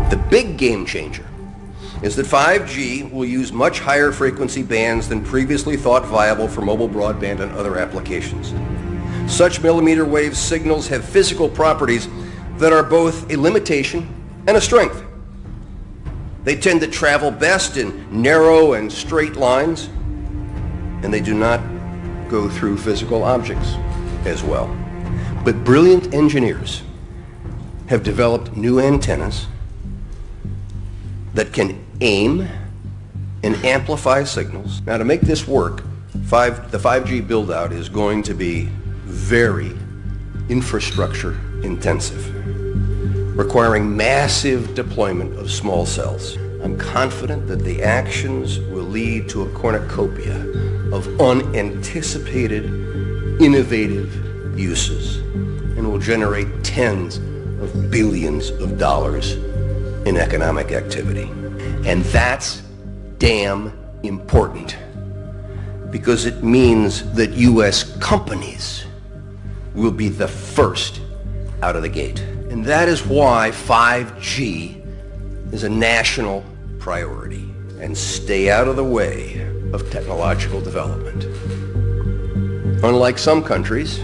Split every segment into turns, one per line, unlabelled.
The big game changer is that 5G will use much higher frequency bands than previously thought viable for mobile broadband and other applications. Such millimeter wave signals have physical properties that are both a limitation and a strength. They tend to travel best in narrow and straight lines, and they do not go through physical objects as well. But brilliant engineers have developed new antennas that can aim and amplify signals. Now, to make this work, the 5G build-out is going to be very infrastructure intensive, requiring massive deployment of small cells. I'm confident that the actions will lead to a cornucopia of unanticipated, innovative uses and will generate tens of billions of dollars in economic activity. And that's damn important, because it means that U.S. companies will be the first out of the gate. And that is why 5G is a national priority. And stay out of the way of technological development. Unlike some countries,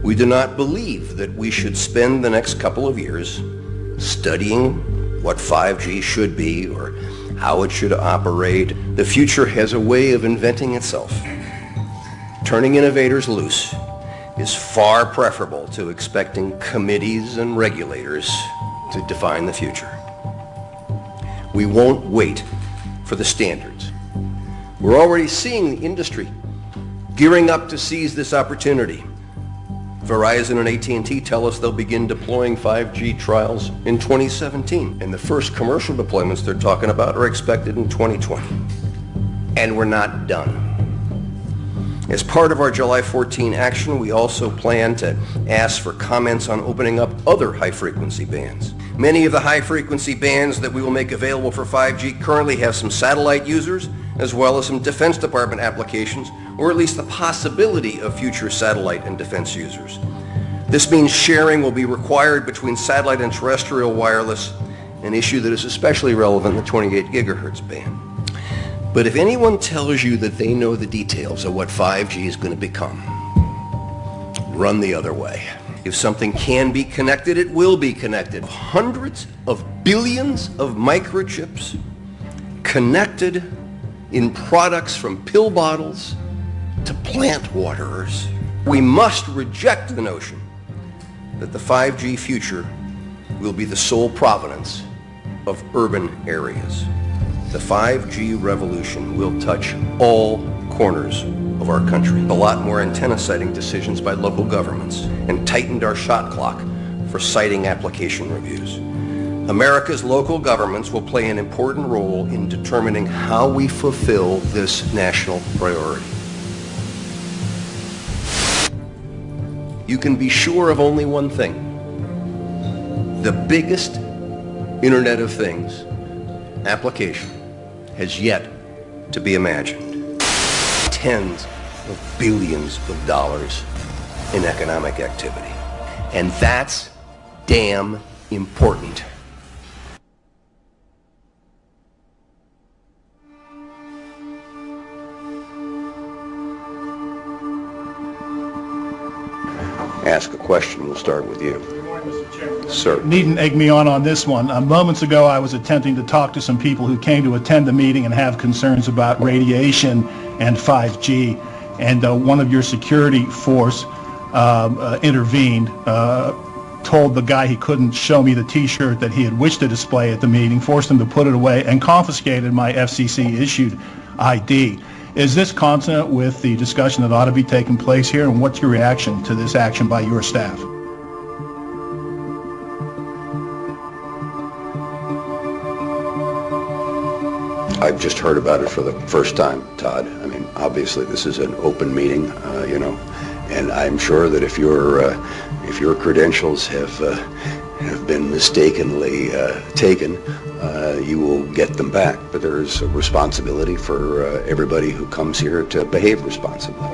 we do not believe that we should spend the next couple of years studying what 5G should be or how it should operate. The future has a way of inventing itself. Turning innovators loose is far preferable to expecting committees and regulators to define the future. We won't wait for the standards. We're already seeing the industry gearing up to seize this opportunity. Verizon and AT&T tell us they'll begin deploying 5G trials in 2017, and the first commercial deployments they're talking about are expected in 2020. And we're not done. As part of our July 14 action, we also plan to ask for comments on opening up other high-frequency bands. Many of the high-frequency bands that we will make available for 5G currently have some satellite users, as well as some Defense Department applications, or at least the possibility of future satellite and defense users. This means sharing will be required between satellite and terrestrial wireless, an issue that is especially relevant in the 28 gigahertz band. But if anyone tells you that they know the details of what 5G is going to become, run the other way. If something can be connected, it will be connected. Hundreds of billions of microchips connected in products from pill bottles to plant waterers. We must reject the notion that the 5G future will be the sole provenance of urban areas. The 5G revolution will touch all corners of our country. A lot more antenna siting decisions by local governments and tightened our shot clock for siting application reviews. America's local governments will play an important role in determining how we fulfill this national priority. You can be sure of only one thing. The biggest Internet of Things application has yet to be imagined. Tens of billions of dollars in economic activity. And that's damn important. Ask a question. We'll start with you.
Good morning, Mr. Chairman.
Sir.
Needn't egg me on this one. Moments ago, I was attempting to talk to some people who came to attend the meeting and have concerns about radiation and 5G. And one of your security force intervened, told the guy he couldn't show me the T-shirt that he had wished to display at the meeting, forced him to put it away, and confiscated my FCC-issued ID. Is this consonant with the discussion that ought to be taking place here, and what's your reaction to this action by your staff?
I've just heard about it for the first time, Todd. I mean, obviously this is an open meeting, and I'm sure that if your credentials have been mistakenly taken, you will get them back. But there's a responsibility for everybody who comes here to behave responsibly.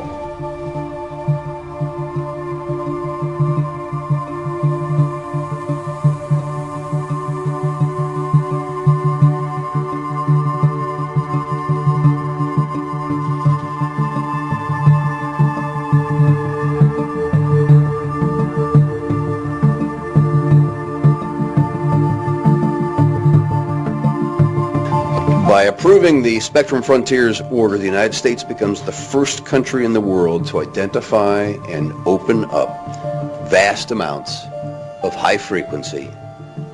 By approving the Spectrum Frontiers Order, the United States becomes the first country in the world to identify and open up vast amounts of high-frequency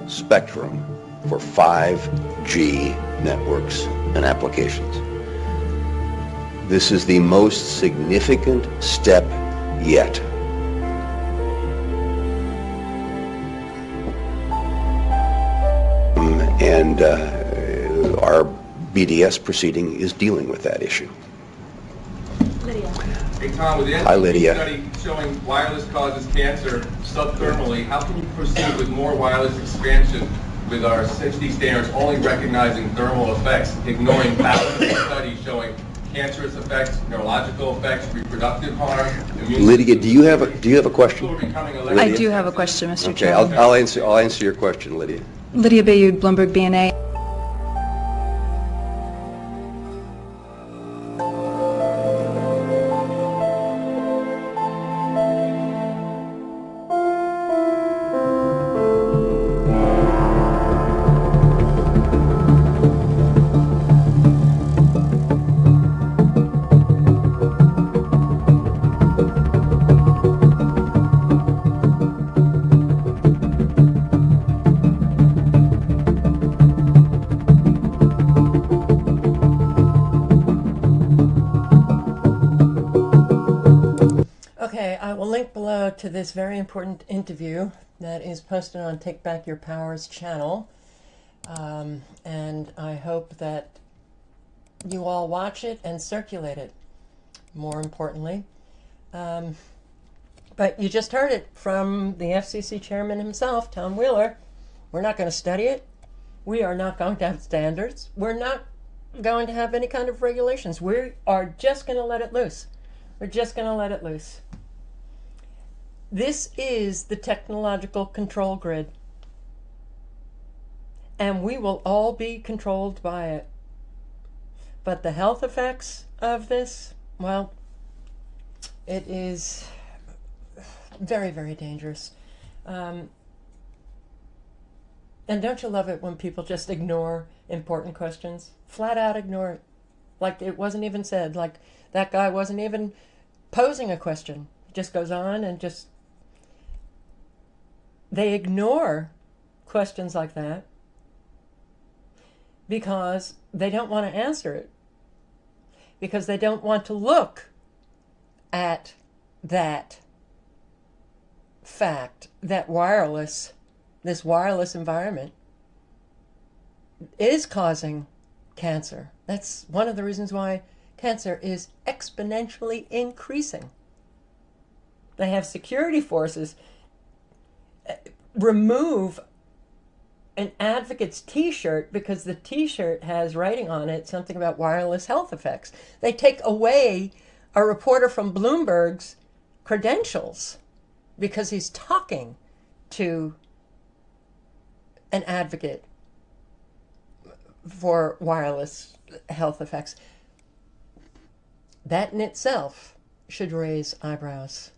spectrum for 5G networks and applications. This is the most significant step yet. And our BDS proceeding is dealing with that issue.
Lydia.
Hey Tom, with the
Hi, Lydia.
study showing wireless causes cancer subthermally, how can you proceed with more wireless expansion with our 60 standards only recognizing thermal effects, ignoring thousands of studies showing cancerous effects, neurological effects, reproductive harm, immune
Lydia, do you have a question?
I do have a question, Mr.
Okay,
Chairman.
I'll answer your question, Lydia.
Lydia Bayou, Bloomberg BNA.
Okay, I will link below to this very important interview that is posted on Take Back Your Powers channel. And I hope that you all watch it and circulate it, more importantly. But you just heard it from the FCC chairman himself, Tom Wheeler. We're not going to study it. We are not going to have standards. We're not going to have any kind of regulations. We are just going to let it loose. We're just going to let it loose. This is the technological control grid. And we will all be controlled by it. But the health effects of this, well, it is very, very dangerous. And don't you love it when people just ignore important questions? Flat out ignore it. Like it wasn't even said. Like that guy wasn't even posing a question. He just goes on and just... They ignore questions like that because they don't want to answer it. Because they don't want to look at that fact that this wireless environment is causing cancer. That's one of the reasons why cancer is exponentially increasing. They have security forces remove an advocate's t-shirt because the t-shirt has writing on it something about wireless health effects. They take away a reporter from Bloomberg's credentials because he's talking to an advocate for wireless health effects. That in itself should raise eyebrows.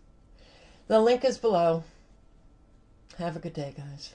The link is below. Have a good day, guys.